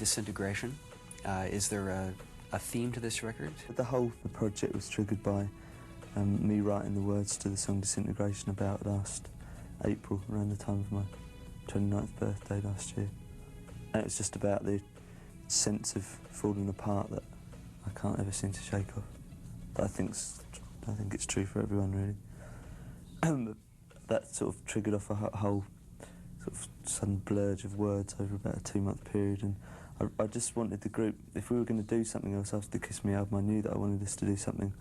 Disintegration. Is there a theme to this record? The whole project was triggered by me writing the words to the song Disintegration about last April, around the time of my 29th birthday last year. And it was just about the sense of falling apart that I can't ever seem to shake off. But I think it's true for everyone, really. That sort of triggered off a whole sort of sudden blurge of words over about a 2-month period, and I just wanted the group, if we were going to do something else after the Kiss Me album, I knew that I wanted us to do something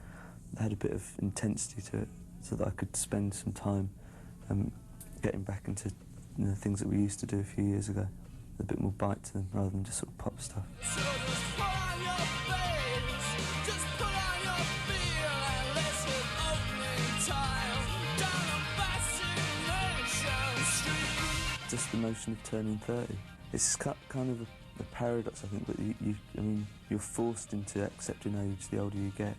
that had a bit of intensity to it, so that I could spend some time getting back into things that we used to do a few years ago, a bit more bite to them rather than just sort of pop stuff. Just the notion of turning 30. It's kind of a paradox, I think, that you're forced into accepting age the older you get.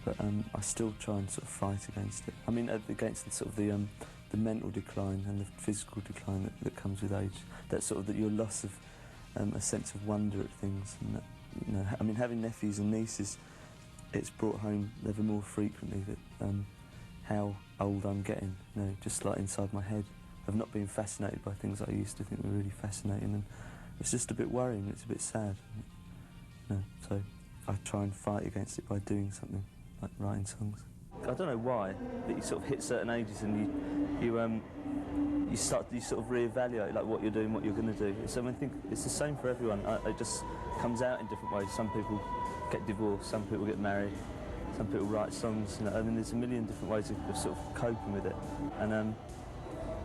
But I still try and sort of fight against it. I mean, against the sort of the mental decline and the physical decline that comes with age. That sort of that your loss of a sense of wonder at things. And that, I mean, having nephews and nieces, it's brought home ever more frequently that how old I'm getting. Just like inside my head. I've not been fascinated by things I used to think were really fascinating, and it's just a bit worrying. It's a bit sad. So I try and fight against it by doing something, like writing songs. I don't know why, but you sort of hit certain ages and you sort of reevaluate like what you're doing, what you're going to do. So I think it's the same for everyone. It just comes out in different ways. Some people get divorced, some people get married, some people write songs. I mean, there's a million different ways of sort of coping with it, and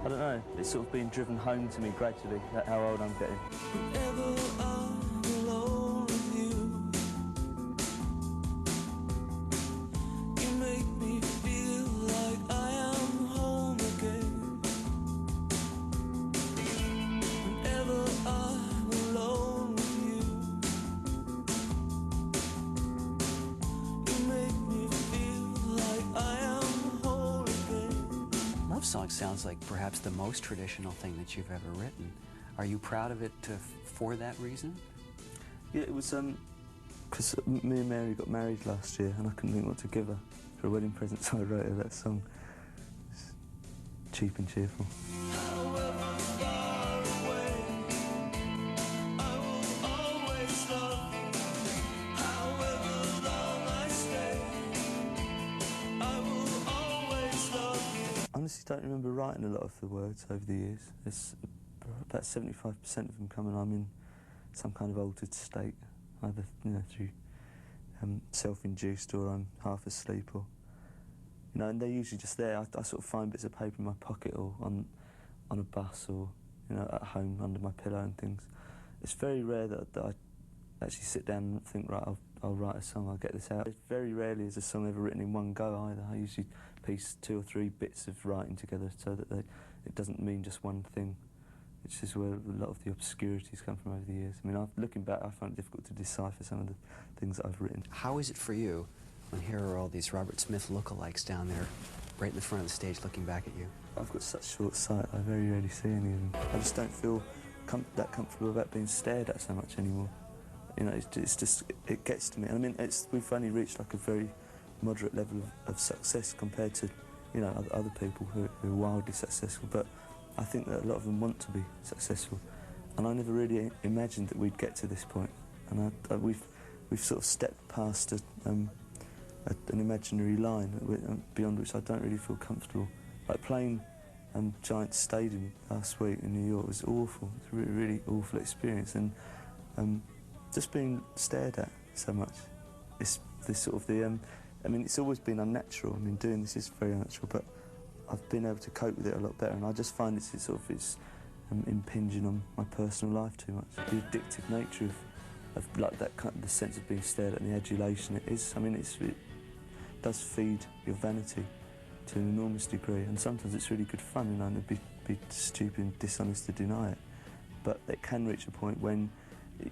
I don't know, it's sort of been driven home to me gradually, how old I'm getting. Whenever I'm alone with you make me feel like I am home again. Whenever I'm alone with you make me feel like I am whole again. Love Song sounds like perhaps the most traditional thing that you've ever written. Are you proud of it for that reason? Yeah, it was because me and Mary got married last year and I couldn't think what to give her for a wedding present, so I wrote her that song. It's cheap and cheerful. I honestly don't remember writing a lot of the words over the years. It's about 75% of them come when I'm in some kind of altered state, either through self-induced or I'm half asleep, or and they're usually just there. I sort of find bits of paper in my pocket or on a bus or at home under my pillow and things. It's very rare that I actually sit down and think, right, I'll write a song, I'll get this out. Very rarely is a song ever written in one go either. I usually piece 2 or 3 bits of writing together so that it doesn't mean just one thing, which is where a lot of the obscurities come from over the years. I mean, looking back, I find it difficult to decipher some of the things that I've written. How is it for you when here are all these Robert Smith lookalikes down there right in the front of the stage looking back at you? I've got such short sight, I very rarely see any of them. I just don't feel that comfortable about being stared at so much anymore. It's just, it gets to me. I mean, we've only reached like a very moderate level of success compared to, other people who are wildly successful, but I think that a lot of them want to be successful, and I never really imagined that we'd get to this point, and we've sort of stepped past an imaginary line beyond which I don't really feel comfortable. Like playing Giant Stadium last week in New York was awful. It's a really, really awful experience, and just being stared at so much. It's this sort of I mean, it's always been unnatural. I mean, doing this is very unnatural, but I've been able to cope with it a lot better, and I just find it's impinging on my personal life too much. The addictive nature of like that kind of the sense of being stared at and the adulation it is. I mean, it does feed your vanity to an enormous degree, and sometimes it's really good fun, and it'd be stupid and dishonest to deny it. But it can reach a point when,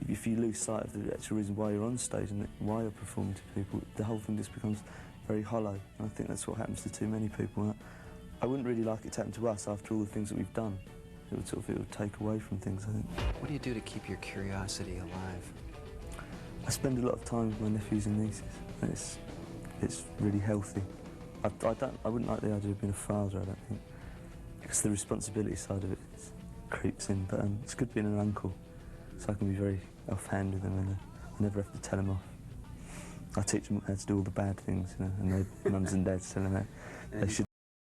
if you lose sight of the actual reason why you're on stage and why you're performing to people, the whole thing just becomes very hollow, and I think that's what happens to too many people. I wouldn't really like it to happen to us after all the things that we've done. it would take away from things, I think. What do you do to keep your curiosity alive? I spend a lot of time with my nephews and nieces, and it's really healthy. I wouldn't like the idea of being a father, I don't think, because the responsibility side of it creeps in, but it's good being an uncle, so I can be very offhand with them, and I never have to tell them off. I teach them how to do all the bad things, you know, and their mums and dads tell them that they should